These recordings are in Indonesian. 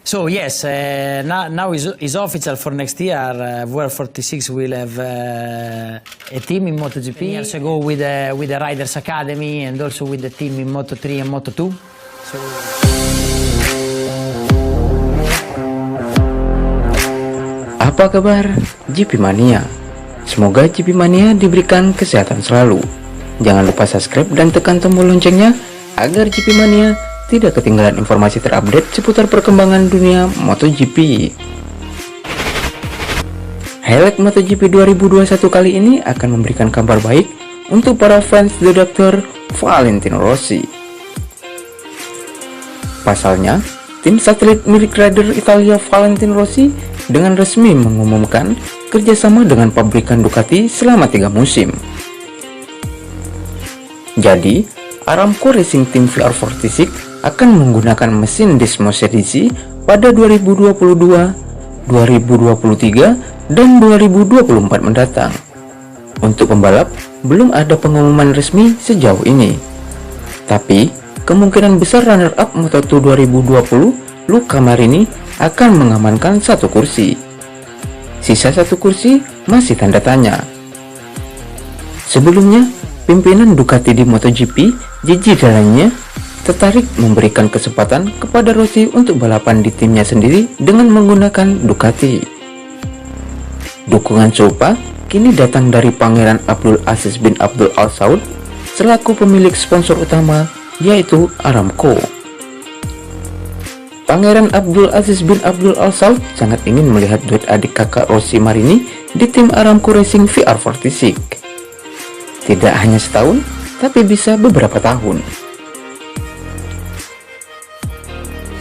So yes, now is official for next year. VR46 will have a team in MotoGP. 10 years ago with the Riders Academy and also with the team in Moto3 and Moto2. So. Apa kabar GP Mania? Semoga GP Mania diberikan kesehatan selalu. Jangan lupa subscribe dan tekan tombol loncengnya agar GP Mania tidak ketinggalan informasi terupdate seputar perkembangan dunia MotoGP. Highlight MotoGP 2021 kali ini akan memberikan kabar baik untuk para fans The Doctor Valentino Rossi. Pasalnya, tim satelit milik rider Italia Valentino Rossi dengan resmi mengumumkan kerjasama dengan pabrikan Ducati selama 3 musim. Jadi, Aramco Racing Team VR46 akan menggunakan mesin Desmos edisi pada 2022, 2023, dan 2024 mendatang. Untuk pembalap, belum ada pengumuman resmi sejauh ini. Tapi, kemungkinan besar runner-up Moto2 2020, Luca Marini, akan mengamankan 1 kursi. Sisa 1 kursi masih tanda tanya. Sebelumnya, pimpinan Ducati di MotoGP, Gigi Dall'Igna, tertarik memberikan kesempatan kepada Rossi untuk balapan di timnya sendiri dengan menggunakan Ducati. Dukungan serupa kini datang dari Pangeran Abdul Aziz bin Abdul Al Saud selaku pemilik sponsor utama, yaitu Aramco. Pangeran Abdul Aziz bin Abdul Al Saud sangat ingin melihat duet adik kakak Rossi Marini di tim Aramco Racing VR46. Tidak hanya setahun, tapi bisa beberapa tahun.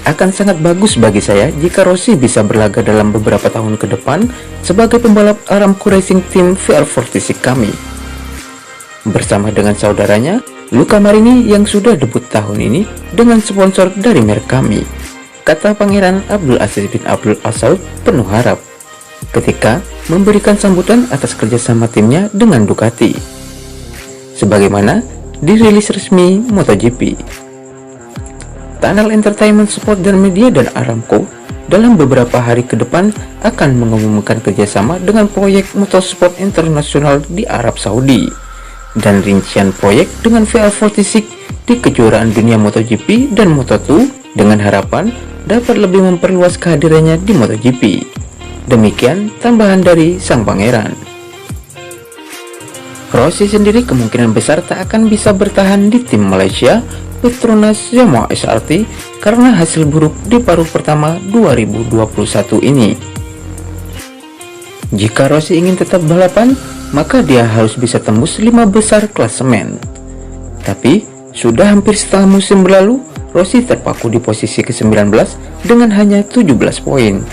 Akan sangat bagus bagi saya jika Rossi bisa berlaga dalam beberapa tahun ke depan sebagai pembalap Aramco Racing Team VR46 kami. Bersama dengan saudaranya, Luca Marini yang sudah debut tahun ini dengan sponsor dari merek kami, kata Pangeran Abdul Aziz bin Abdul Al Saud penuh harap ketika memberikan sambutan atas kerjasama timnya dengan Ducati. Sebagaimana dirilis resmi MotoGP. Tunnel Entertainment Sport dan Media dan Aramco dalam beberapa hari ke depan akan mengumumkan kerjasama dengan proyek motorsport internasional di Arab Saudi dan rincian proyek dengan VR46 di kejuaraan dunia MotoGP dan Moto2 dengan harapan dapat lebih memperluas kehadirannya di MotoGP. Demikian tambahan dari sang pangeran. Rossi sendiri kemungkinan besar tak akan bisa bertahan di tim Malaysia Petronas Yamaha SRT karena hasil buruk di paruh pertama 2021 ini. Jika Rossi ingin tetap balapan, maka dia harus bisa tembus 5 besar klasemen. Tapi, sudah hampir setengah musim berlalu, Rossi terpaku di posisi ke-19 dengan hanya 17 poin.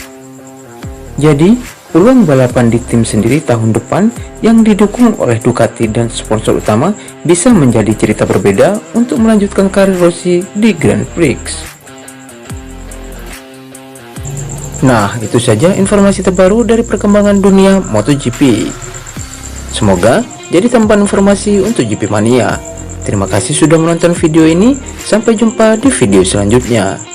Jadi, peluang balapan di tim sendiri tahun depan yang didukung oleh Ducati dan sponsor utama bisa menjadi cerita berbeda untuk melanjutkan karir Rossi di Grand Prix. Nah, itu saja informasi terbaru dari perkembangan dunia MotoGP. Semoga jadi tambahan informasi untuk GP Mania. Terima kasih sudah menonton video ini, sampai jumpa di video selanjutnya.